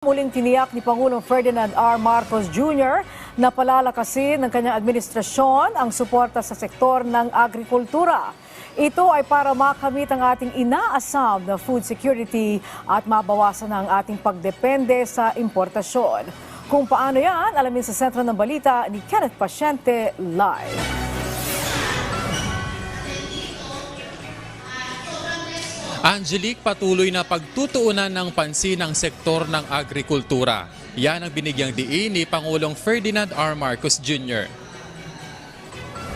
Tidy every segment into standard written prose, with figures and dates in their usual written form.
Muling tiniyak ni Pangulong Ferdinand R. Marcos Jr. na palalakasin ng kanyang administrasyon ang suporta sa sektor ng agrikultura. Ito ay para makamit ang ating inaasam na food security at mabawasan ang ating pagdepende sa importasyon. Kung paano yan, alamin sa sentro ng balita ni Kenneth Pasyente live. Angelique, patuloy na pagtutuunan ng pansin ng sektor ng agrikultura. Yan ang binigyang diin ni Pangulong Ferdinand R. Marcos Jr.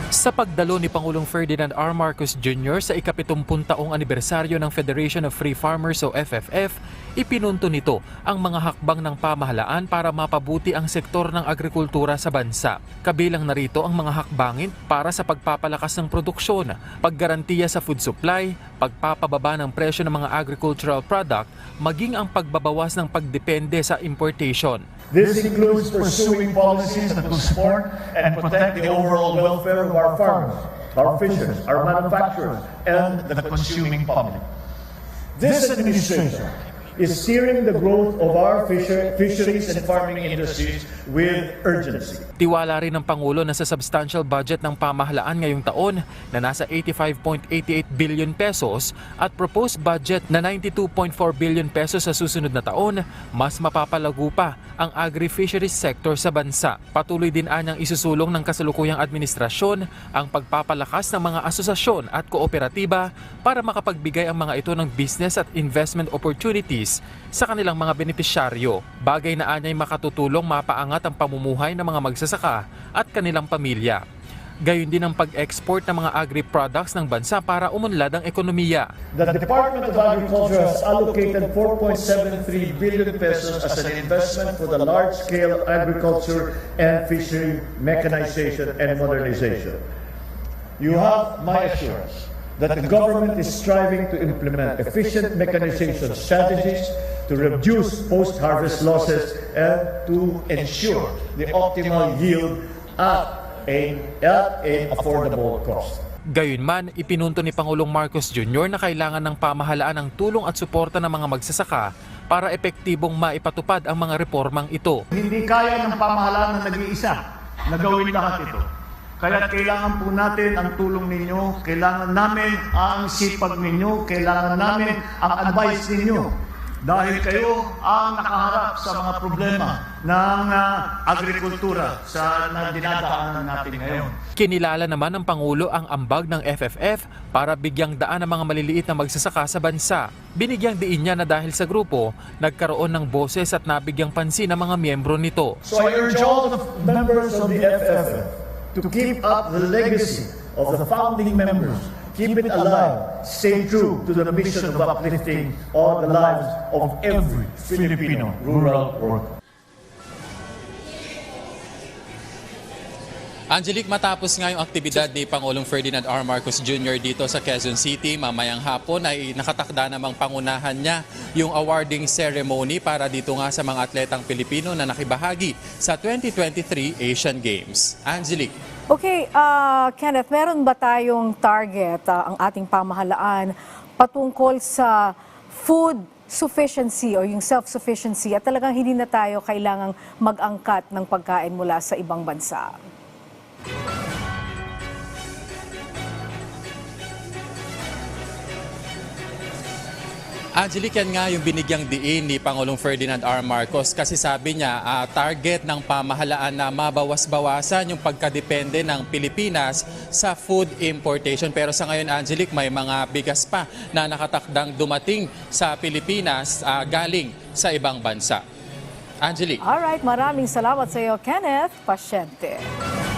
Sa pagdalo ni Pangulong Ferdinand R. Marcos Jr. sa ika-70 taong anibersaryo ng Federation of Free Farmers o FFF, ipinunto nito ang mga hakbang ng pamahalaan para mapabuti ang sektor ng agrikultura sa bansa. Kabilang narito ang mga hakbangin para sa pagpapalakas ng produksyon, paggarantiya sa food supply, pagpapababa ng presyo ng mga agricultural product, maging ang pagbabawas ng pagdepende sa importation. This includes pursuing policies that will support and protect the overall welfare of our farmers, our fishers, our manufacturers, and the consuming public. This administration is steering the growth of our fisheries and farming industries with urgency. Tiwala rin ng Pangulo na sa substantial budget ng pamahalaan ngayong taon na nasa 85.88 billion pesos at proposed budget na 92.4 billion pesos sa susunod na taon, mas mapapalago pa ang agri-fisheries sector sa bansa. Patuloy din anyang isusulong ng kasalukuyang administrasyon ang pagpapalakas ng mga asosasyon at kooperatiba para makapagbigay ang mga ito ng business at investment opportunities sa kanilang mga benepisyaryo. Bagay na anya'y makatutulong mapaangat ang pamumuhay ng mga magsasaka at kanilang pamilya. Gayon din ang pag-export ng mga agri-products ng bansa para umunlad ang ekonomiya. The Department of Agriculture has allocated 4.73 billion pesos as an investment for the large-scale agriculture and fishery mechanization and modernization. You have my assurance that the government is striving to implement efficient mechanization strategies to reduce post-harvest losses and to ensure the optimal yield at an affordable cost. Gayunman, ipinunto ni Pangulong Marcos Jr. na kailangan ng pamahalaan ng tulong at suporta ng mga magsasaka para epektibong maipatupad ang mga reformang ito. Hindi kaya ng pamahalaan na nag-iisa na gawin lahat ito. Kaya kailangan po natin ang tulong ninyo, kailangan namin ang sipag ninyo, kailangan namin ang advice ninyo. Dahil kayo ang nakaharap sa mga problema ng agrikultura na dinadaanan natin ngayon. Kinilala naman ng Pangulo ang ambag ng FFF para bigyang daan ang mga maliliit na magsasaka sa bansa. Binigyang diin niya na dahil sa grupo, nagkaroon ng boses at nabigyang pansin ang mga miyembro nito. So I urge all the members of the FFF to keep up the legacy of the founding members. Keep it alive. Stay true to the mission of uplifting all the lives of every Filipino rural worker. Angelique, matapos nga yung aktibidad ni Pangulong Ferdinand R. Marcos Jr. dito sa Quezon City, mamayang hapon ay nakatakda namang pangunahan niya yung awarding ceremony para dito nga sa mga atletang Pilipino na nakibahagi sa 2023 Asian Games. Angelique. Okay, Kenneth, meron ba tayong target ang ating pamahalaan patungkol sa food sufficiency o yung self-sufficiency at talagang hindi na tayo kailangang mag-angkat ng pagkain mula sa ibang bansa? Angelique, yan nga yung binigyang diin ni Pangulong Ferdinand R. Marcos kasi sabi niya target ng pamahalaan na mabawas-bawasan yung pagkadepende ng Pilipinas sa food importation. Pero sa ngayon, Angelique, may mga bigas pa na nakatakdang dumating sa Pilipinas galing sa ibang bansa. Angelique. Alright, maraming salamat sa iyo, Kenneth Pasyente.